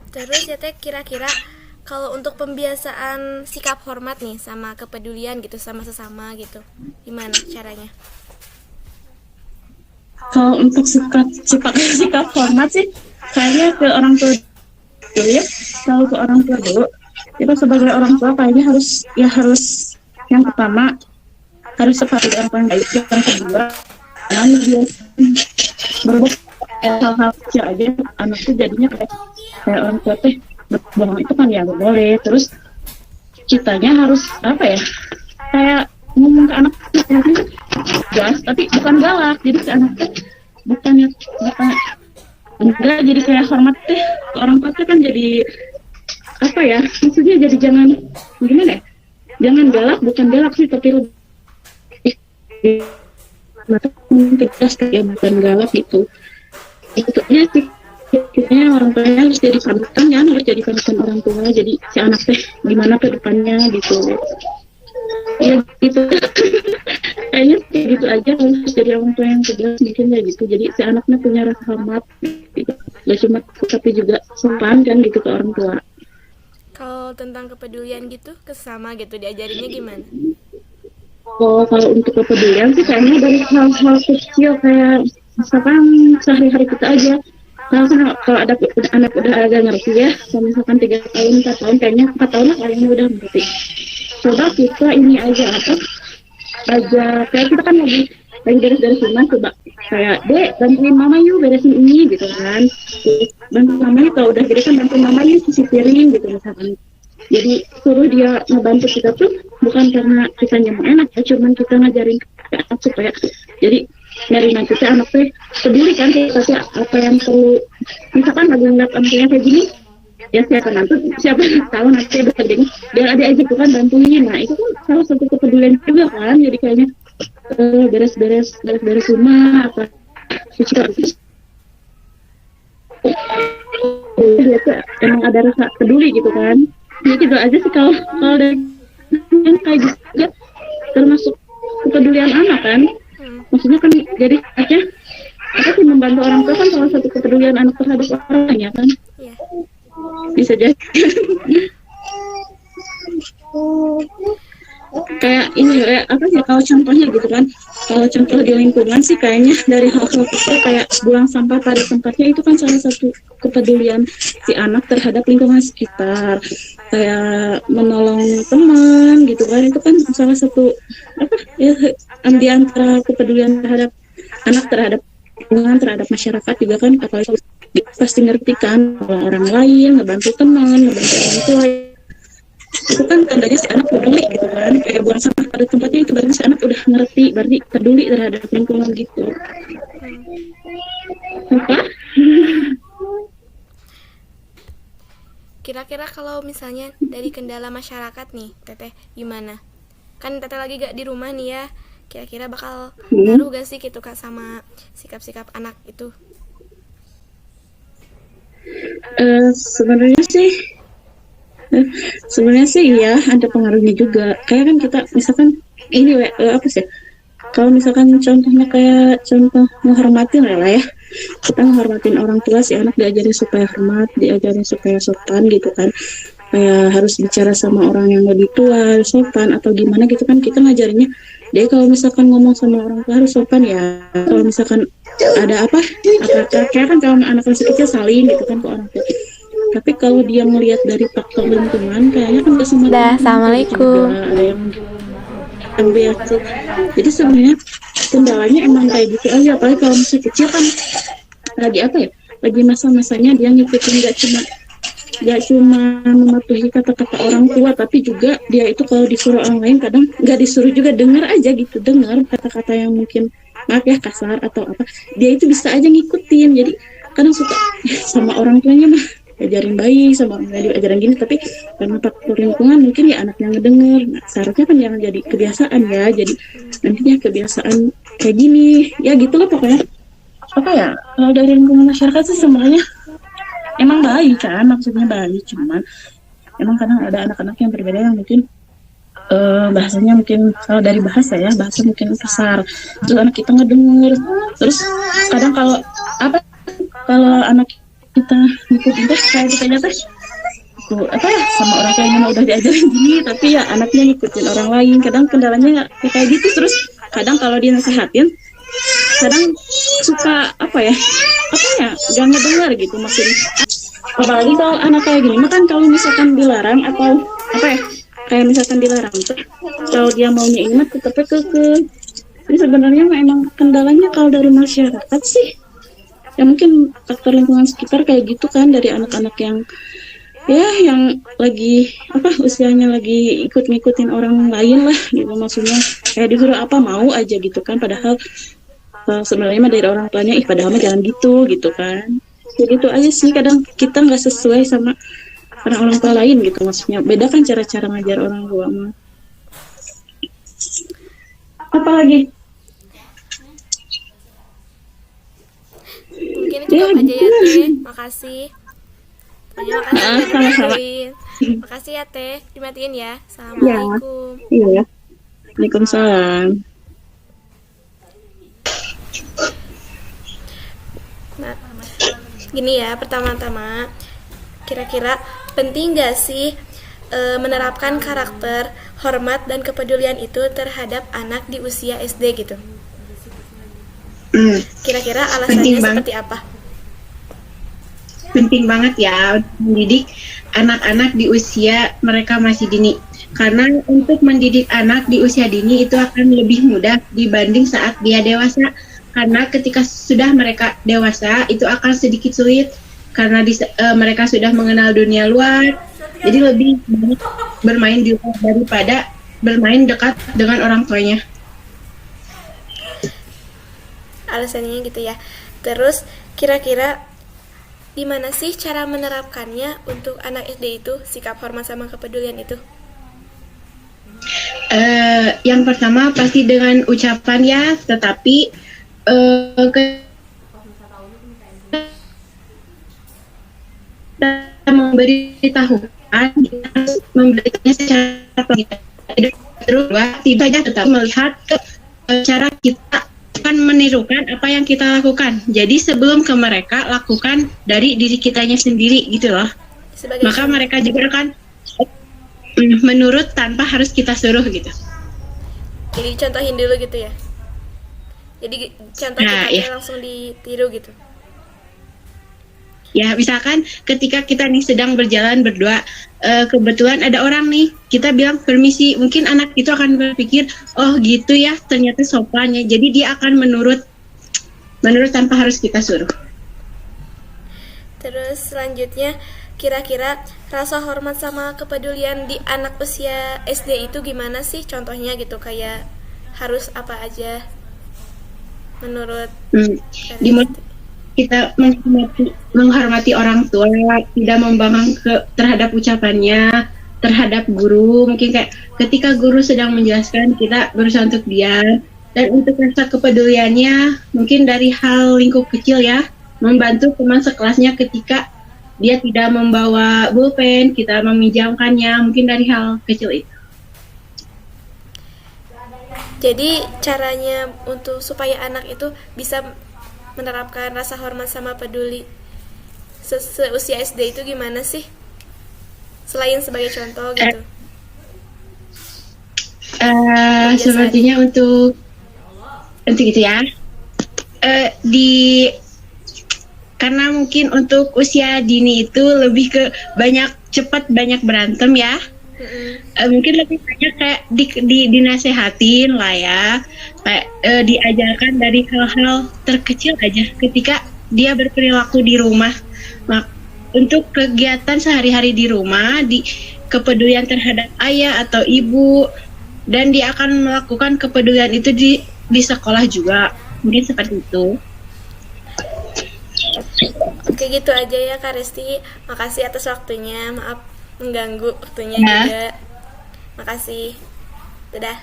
Terus ya teh kira-kira kalau untuk pembiasaan sikap hormat nih sama kepedulian gitu sama sesama gitu, gimana caranya? Kalau untuk sikap hormat sih kayaknya ke orang tua dulu ya. Kalau ke orang tua dulu, kita sebagai orang tua kayaknya harus yang pertama harus seperti orang tua yang baik. Yang kedua, jangan dia berbuat hal-hal kecil aja, anak tuh jadinya kayak orang tua teh bohong itu kan ya nggak boleh. Terus kitanya harus apa ya, kayak ngomong ke anak gas tapi bukan galak, jadi si anak teh bukan enggak, jadi kayak hormat teh ke orang tua teh kan jadi apa ya, maksudnya jadi jangan gimana ya, jangan galak, bukan galak sih tapi lebih tegas ya, bukan galak gitu. Itu sih kayaknya orang tuanya harus jadi panutan ya, harus jadi panutan orang tua, jadi si anak teh gimana ke depannya gitu ya gitu. Kayaknya kayak gitu aja, harus jadi orang tua yang tegas mungkin ya gitu, jadi si anaknya punya rasa hormat gitu. Gak cuma tapi juga sopan kan gitu ke orang tua. Kalau tentang kepedulian gitu ke sesama gitu diajarinnya gimana? Oh, kalau untuk kepedulian sih kayaknya dari hal-hal kecil kayak misalkan sehari-hari kita aja. Kalau ada anak udah agak ngerti ya, kalau misalkan 3 tahun, 4 tahun, kayaknya 4 tahun lah kayaknya udah ngerti. Coba kita ini aja kayak kita kan lagi beres-beres rumah, coba kayak dek bantuin mama yuk beresin ini gitu kan. Bantuin mama yuk, kalau udah gede kan bantuin mama yuk cuci piring gitu misalkan. Jadi suruh dia ngebantu kita tuh bukan karena kitanya mau enak ya, cuman kita ngajarin ke anak supaya jadi dari nanti anak tuh peduli kan kita apa yang perlu, misalkan lagi ngeliat anaknya kayak gini ya, siapa tahu nanti udah gede biar ada aja tuh kan bantuin. Nah itu kan salah satu kepedulian juga kan, jadi kayaknya beres-beres rumah apa cuci dia tuh emang ada rasa peduli gitu kan. Ya gitu aja sih kalau dari yang kayak gitu juga termasuk kepedulian anak kan. Maksudnya kan jadi aja apa sih, membantu orang tua kan salah satu kepedulian anak terhadap orang ya kan. Iya. Bisa jadi kayak ini kayak apa sih, kalau contohnya gitu kan, kalau contoh di lingkungan sih kayaknya dari hal-hal kecil kayak buang sampah pada tempatnya, itu kan salah satu kepedulian si anak terhadap lingkungan sekitar. Kayak menolong teman gitu kan, itu kan salah satu apa ya, di antara kepedulian terhadap anak terhadap lingkungan, terhadap masyarakat juga kan. Apalagi dia pasti ngerti kan orang lain, ngebantu teman, ngebantu orang tua, itu kan tandanya si anak peduli gitu kan. Kayak buang sampah pada tempatnya, itu berarti si anak udah ngerti, berarti peduli terhadap lingkungan gitu. Apa? Kira-kira kalau misalnya dari kendala masyarakat nih teteh gimana? Kan teteh lagi gak di rumah nih ya, kira-kira bakal ngaruh gak sih gitu kak sama sikap-sikap anak itu? Sebenarnya sih ya ada pengaruhnya juga. Kayak kan kita misalkan ini apa sih, kalau misalkan contohnya kayak contoh menghormatin lah ya, kita menghormatin orang tua, si anak diajarin supaya hormat, diajarin supaya sopan gitu kan. Kayak harus bicara sama orang yang lebih tua harus sopan atau gimana gitu kan, kita ngajarinnya dia kalau misalkan ngomong sama orang tua harus sopan ya. Kalau misalkan ada apa kayak kan kalau anak masih kecil saling gitu kan ke orang tua. Tapi kalau dia ngelihat dari faktor lingkungan, kayaknya kan semua. Assalamualaikum. Ada yang biasa. Jadi sebenarnya kendalanya emang kayak gitu aja. Apalagi kalau masih kecil kan lagi apa ya? Lagi masa-masanya dia ngikutin gak cuma mematuhi kata-kata orang tua, tapi juga dia itu kalau disuruh orang lain kadang nggak disuruh juga dengar aja gitu, dengar kata-kata yang mungkin maaf ya kasar atau apa, dia itu bisa aja ngikutin. Jadi kadang suka sama orang tuanya mah ajarin baik, sama orang tuanya diajarin gini, tapi karena faktor lingkungan mungkin ya anaknya ngedenger. Nah, seharusnya kan jangan jadi kebiasaan ya, jadi nantinya kebiasaan kayak gini ya gitu loh pokoknya. Apa ya, kalau dari lingkungan masyarakat sih sebenarnya emang baik kan, maksudnya baik, cuman emang kadang ada anak-anak yang berbeda yang mungkin bahasanya mungkin kalau dari bahasa mungkin kasar, terus anak kita ngedenger, terus kadang kalau anak kita ngikutin teh kayak kita teh apa ya sama orang tuanya mah udah diajarin gini tapi ya anaknya ngikutin orang lain. Kadang kendalanya nggak kayak gitu. Terus kadang kalau dia nasehatin kadang suka apa ya gak ngedengar gitu maksudnya. Apalagi kalau anak kayak gini mah kan kalau misalkan dilarang atau apa ya kayak misalkan dilarang tuh kalau dia maunya ini mah tetapnya kekeh. Jadi sebenarnya emang kendalanya kalau dari masyarakat sih ya mungkin faktor lingkungan sekitar kayak gitu kan, dari anak-anak yang ya yang lagi apa usianya lagi ikut ngikutin orang lain lah gitu, maksudnya kayak disuruh apa mau aja gitu kan, padahal sebenarnya mah dari orang tuanya padahal mah jangan gitu kan. Jadi itu aja sih, kadang kita nggak sesuai sama orang tua lain gitu, maksudnya beda kan cara-cara ngajar orang tua mah. Apalagi Mungkin cukup aja ya Teh. Makasih. Terima kasih udah sama-sama. dengerin. Makasih ya Teh. Dimatiin ya. Assalamualaikum. Iya. Waalaikumsalam. Nah, gini ya, pertama-tama kira-kira penting gak sih menerapkan karakter, hormat, dan kepedulian itu terhadap anak di usia SD gitu? Kira-kira alasannya seperti apa? Penting banget ya mendidik anak-anak di usia mereka masih dini. Karena untuk mendidik anak di usia dini itu akan lebih mudah dibanding saat dia dewasa. Karena ketika sudah mereka dewasa itu akan sedikit sulit karena mereka sudah mengenal dunia luar. Jadi lebih banyak bermain di luar daripada bermain dekat dengan orang tuanya. Alasannya gitu ya. Terus kira-kira gimana sih cara menerapkannya untuk anak SD itu, sikap hormat sama kepedulian itu? Yang pertama pasti dengan ucapan ya, tetapi kita memberitahukan, kita harus memberitahunya secara terus tidak hanya tetap melihat cara kita akan menirukan apa yang kita lakukan. Jadi sebelum ke mereka, lakukan dari diri kitanya sendiri gitu loh. Maka mereka juga akan menurut tanpa harus kita suruh gitu. Jadi contohin dulu gitu ya. Jadi contoh kita langsung ditiru gitu. Ya, misalkan ketika kita nih sedang berjalan berdua, kebetulan ada orang nih, kita bilang permisi, mungkin anak itu akan berpikir, oh gitu ya, ternyata sopan ya. Jadi dia akan menurut tanpa harus kita suruh. Terus selanjutnya, kira-kira rasa hormat sama kepedulian di anak usia SD itu gimana sih? Contohnya gitu, kayak harus apa aja menurut kita menghormati orang tua, tidak membangkang terhadap ucapannya, terhadap guru. Mungkin kayak ketika guru sedang menjelaskan, kita berusaha untuk diam. Dan untuk rasa kepeduliannya, mungkin dari hal lingkup kecil ya, membantu teman sekelasnya ketika dia tidak membawa pulpen, kita meminjamkannya, mungkin dari hal kecil itu. Jadi caranya untuk supaya anak itu bisa menerapkan rasa hormat sama peduli seusia SD itu gimana sih? Selain sebagai contoh gitu. Sepertinya untuk gitu ya. Karena mungkin untuk usia dini itu lebih ke cepat banyak berantem ya. Mungkin lebih banyak kayak dinasehatin lah ya, kayak diajarkan dari hal-hal terkecil aja ketika dia berperilaku di rumah. Untuk kegiatan sehari-hari di rumah, kepedulian terhadap ayah atau ibu, dan dia akan melakukan kepedulian itu di sekolah juga, mungkin seperti itu. Oke, gitu aja ya Kak Resti. Makasih atas waktunya. Maaf mengganggu waktunya juga. Makasih. Dadah.